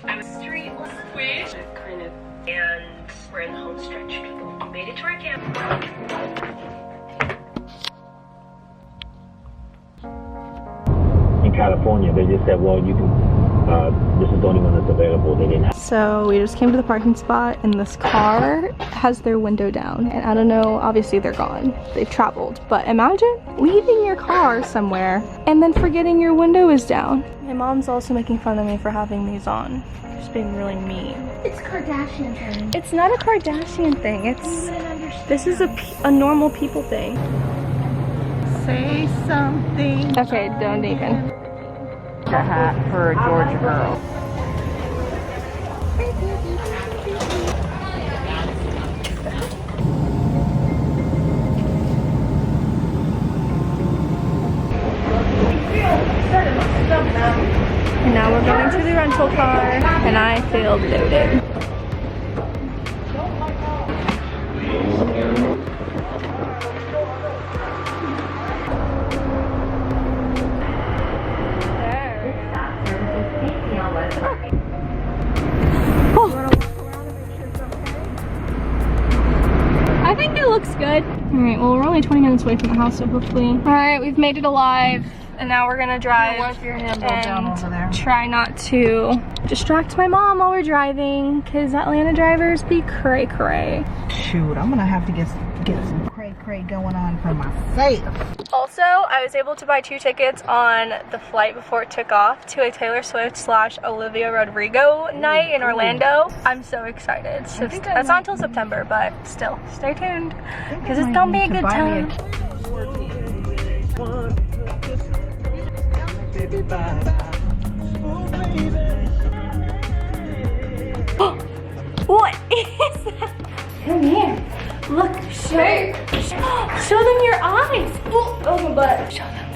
I'm street queen. Kind of, and we're in the home stretch, people. We made it to our camp. In California, they just said, well, you can, this is the only one that's available. They didn't have. So we just came to the parking spot and this car has their window down. And I don't know, obviously they're gone. They've traveled. But imagine leaving your car somewhere and then forgetting your window is down. My mom's also making fun of me for having these on. Just being really mean. It's Kardashian thing. It's not a Kardashian thing. This is a normal people thing. Say something. Okay, don't even. A hat for a Georgia girl. And now we're going to the rental car, and I feel loaded. I think it looks good. Alright, well we're only 20 minutes away from the house, so hopefully. Alright, we've made it alive, and now we're gonna drive and try not to distract my mom while we're driving, because Atlanta drivers be cray cray. Shoot, I'm gonna have to get some cray going on for myself. Also, I was able to buy 2 tickets on the flight before it took off to a Taylor Swift / Olivia Rodrigo night in Orlando. I'm so excited. So that's not until September, but still, stay tuned because it's gonna be a good time. What is that? Come here. Look, show them your eyes. Oh my butt. Show them.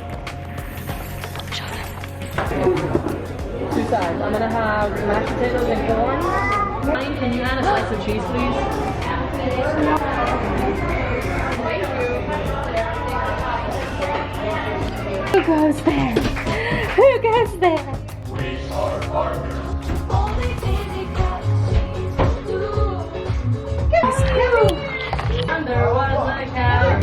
Show them. 2 sides. I'm gonna have mashed potatoes and corn. Can you add a slice of cheese, please? Who goes there? Who goes there? There was a cow.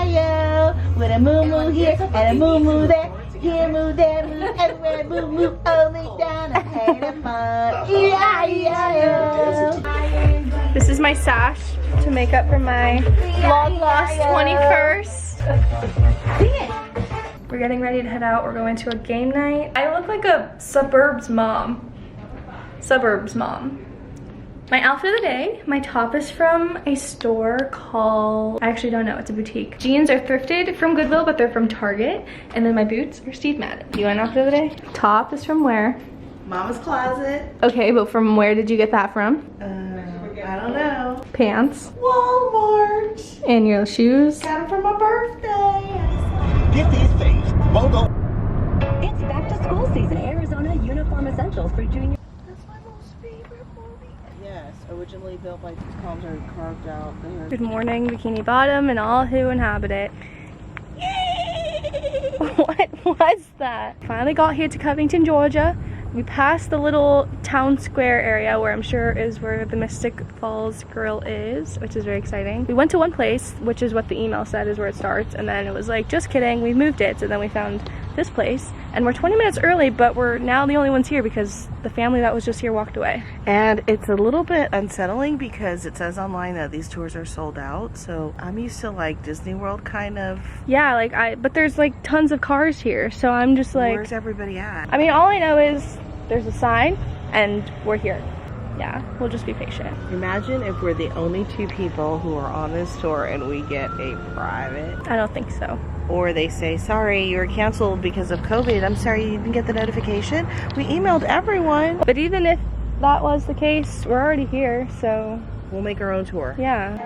Yeah, with a moo moo here and a moo moo there. Here moo there, moo everywhere, moo moo only down a head of fun. Yeah. This is my sash to make up for my long lost 21st. We're getting ready to head out. We're going to a game night. I look like a suburbs mom. My outfit of the day, my top is from a store called, I actually don't know, it's a boutique. Jeans are thrifted from Goodwill, but they're from Target. And then my boots are Steve Madden. You want an outfit of the day? Top is from where? Mama's closet. Okay, but from where did you get that from? I don't know. Pants. Walmart. And your shoes? Got them for my birthday. Get these things. Logo. It's back to school season. Arizona Uniform Essentials for junior. That's my most favorite movie. Yes, originally built by columns are carved out there. Good morning, Bikini Bottom and all who inhabit it. Yay! What was that? Finally got here to Covington, Georgia. We passed the little town square area where I'm sure is where the Mystic Falls Grill is, which is very exciting. We went to one place, which is what the email said is where it starts, and then it was like, just kidding, we moved it. So then we found this place, and we're 20 minutes early, but we're now the only ones here because the family that was just here walked away. And it's a little bit unsettling because it says online that these tours are sold out. So I'm used to like Disney World kind of. Yeah, but there's like tons of cars here, so I'm just like, where's everybody at? I mean, all I know is there's a sign and we're here. Yeah, we'll just be patient. Imagine if we're the only 2 people who are on this tour and we get a private. I don't think so. Or they say, sorry, you were canceled because of COVID. I'm sorry you didn't get the notification. We emailed everyone. But even if that was the case, we're already here, so. We'll make our own tour. Yeah.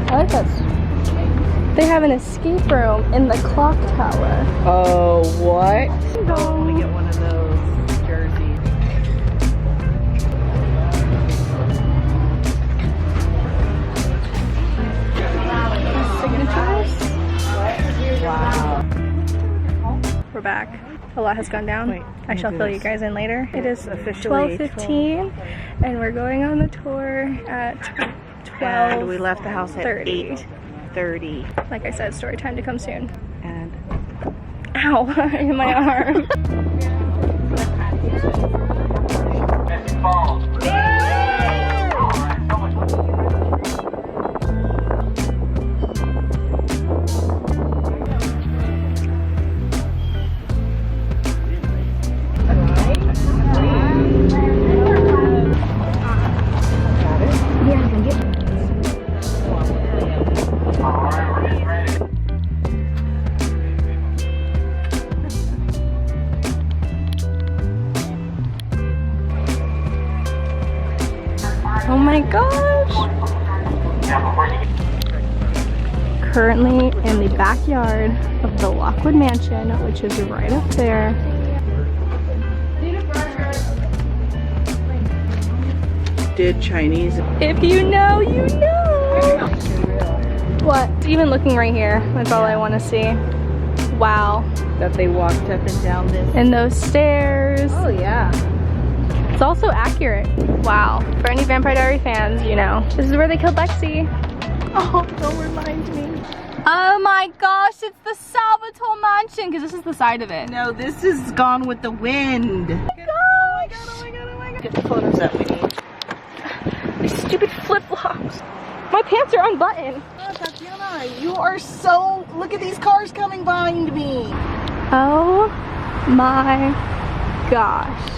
I like that. They have an escape room in the clock tower. Oh, what? I want to get one of those jerseys. lot has gone down. Wait, I shall fill you guys in later. It is officially 12:15 and we're going on the tour at 12:30. And we left the house at 8:30. Like I said, story time to come soon. And ow, in my arm. Oh my gosh! Currently in the backyard of the Lockwood Mansion, which is right up there. did Chinese. If you know, you know. What? Even looking right here, that's all I want to see. Wow. That they walked up and down this. And those stairs. Oh yeah. It's also accurate. Wow. For any Vampire Diary fans, you know. This is where they killed Lexi. Oh, don't remind me. Oh my gosh, it's the Salvatore Mansion, because this is the side of it. No, this is Gone with the Wind. Oh my gosh. Oh my god. Get the photos that we need. These stupid flip-flops. My pants are unbuttoned. Oh, Tatiana, you are so... Look at these cars coming behind me. Oh my gosh.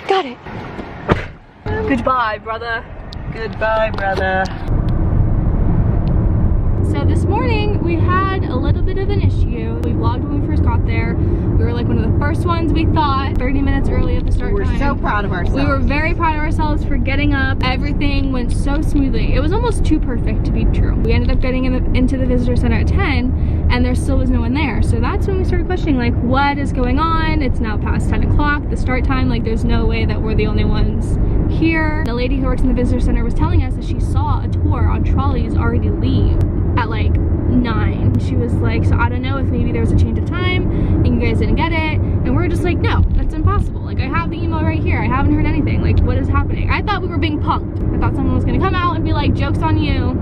Got it. Goodbye, brother. Goodbye, brother. So this morning we had a little bit of an issue. We vlogged when we first got there. We were like one of the first ones, we thought, 30 minutes early at the start time. We're so proud of ourselves. We were very proud of ourselves for getting up. Everything went so smoothly. It was almost too perfect to be true. We ended up getting into the visitor center at 10 and there still was no one there. So that's when we started questioning, like, what is going on? It's now past 10 o'clock, the start time. Like, there's no way that we're the only ones here. The lady who works in the visitor center was telling us that she saw a tour on trolleys already leave at like 9. She was like, so I don't know if maybe there was a change of time and you guys didn't get it. And we're just like, no, that's impossible. Like, I have the email right here. I haven't heard anything. Like, what is happening? I thought we were being punked. I thought someone was gonna come out and be like, joke's on you.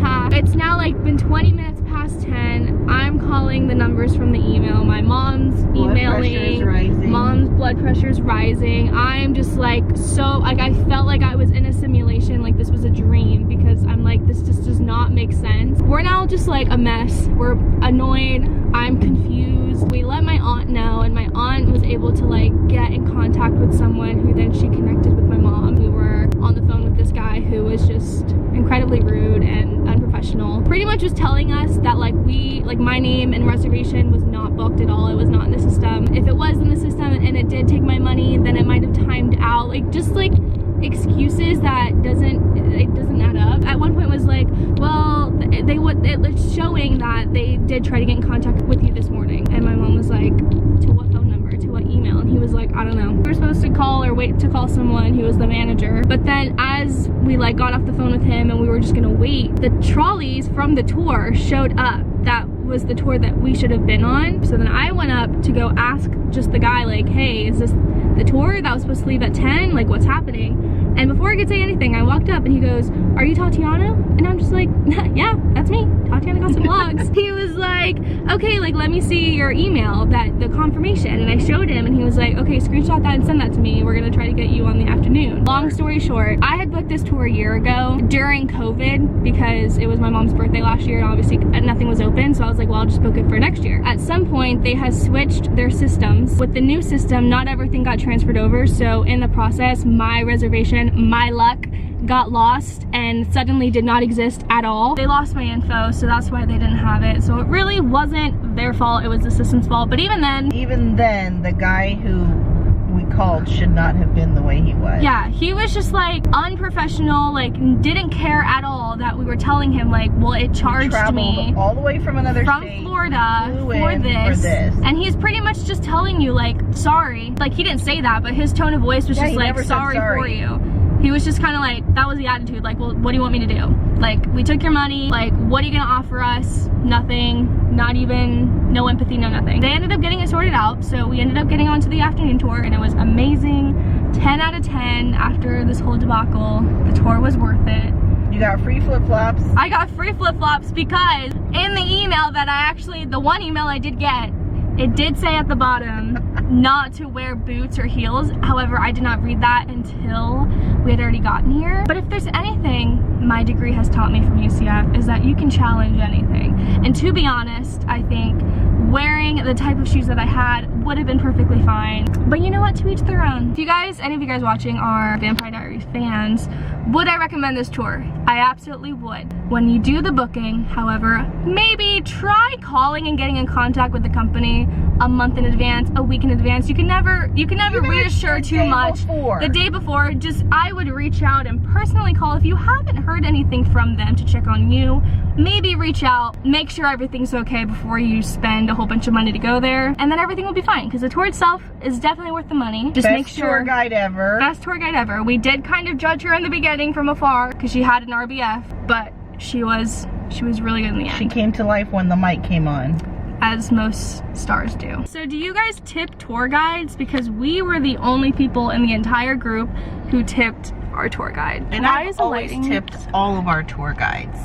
Ha. It's now like been 20 minutes past 10. I'm calling the numbers from the email. My mom's emailing. Mom's blood pressure's rising. I'm just like, so, like, I felt like I was in a simulation, like this was a dream, because I'm like, this just does not make sense. We're now just like a mess. We're annoyed. I'm confused. We let my aunt know, and my aunt was able to like get in contact with someone who then she connected with my mom. We were on the phone with this guy who was just incredibly rude and unprofessional. Pretty much was telling us that like my name and reservation was not booked at all. It was not in the system. If it was in the system and it did take my money, then it might have timed out. Like, just like excuses that doesn't add up. At one point was like, well, it's showing that they did try to get in contact with you this morning. And my mom was like, to what phone number, to what email? And he was like, I don't know. We were supposed to call or wait to call someone who was the manager. But then as we like got off the phone with him and we were just gonna wait, the trolleys from the tour showed up. That was the tour that we should have been on. So then I went up to go ask just the guy, like, hey, is this the tour that was supposed to leave at 10? Like, what's happening? And before I could say anything, I walked up and he goes, are you Tatiana? And I'm just like, yeah, that's me, Tatiana Gossett Vlogs. He was like, okay, like, let me see your email, the confirmation. And I showed him and he was like, okay, screenshot that and send that to me. We're gonna try to get you on the afternoon. Long story short, I had booked this tour a year ago during COVID because it was my mom's birthday last year and obviously nothing was open. So I was like, well, I'll just book it for next year. At some point, they had switched their systems. With the new system, not everything got transferred over. So in the process, my reservation, my luck, got lost and suddenly did not exist at all. They lost my info, so that's why they didn't have it. So it really wasn't their fault, it was the system's fault. But even then, the guy who we called should not have been the way he was. Yeah, he was just like unprofessional, like didn't care at all that we were telling him like, well, it charged me all the way from another state, Florida for this. And he's pretty much just telling you like, sorry. Like, he didn't say that, but his tone of voice was just like, sorry for you. He was just kind of like, that was the attitude, like, well, what do you want me to do? Like, we took your money, like, what are you gonna offer us? Nothing, not even, no empathy, no nothing. They ended up getting it sorted out, so we ended up getting onto the afternoon tour, and it was amazing. 10 out of 10 after this whole debacle. The tour was worth it. You got free flip-flops? I got free flip-flops because in the email that the one email I did get, it did say at the bottom not to wear boots or heels. However, I did not read that until we had already gotten here. But if there's anything my degree has taught me from UCF is that you can challenge anything. And to be honest, I think wearing the type of shoes that I had would have been perfectly fine. But you know what, to each their own. If you guys, any of you guys watching are Vampire Diaries fans, would I recommend this tour? I absolutely would. When you do the booking, however, maybe try calling and getting in contact with the company a month in advance, a week in advance. You can never reassure too much. The day before, just I would reach out and personally call if you haven't heard anything from them to check on you. Maybe reach out, make sure everything's okay before you spend a whole bunch of money to go there, and then everything will be fine, because the tour itself is definitely worth the money. Just make sure. Best tour guide ever. Best tour guide ever. We did kind of judge her in the beginning from afar because she had an RBF, but she was really good in the end. She came to life when the mic came on. As most stars do. So do you guys tip tour guides? Because we were the only people in the entire group who tipped our tour guide. And I've always tipped all of our tour guides.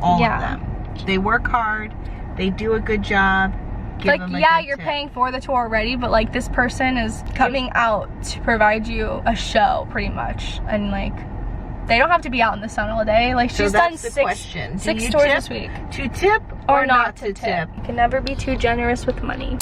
All of them. They work hard. They do a good job. Like, yeah, you're paying for the tour already, but like this person is coming out to provide you a show pretty much. And like, they don't have to be out in the sun all day. Like, she's done six tours this week. To tip or not to tip? You can never be too generous with money.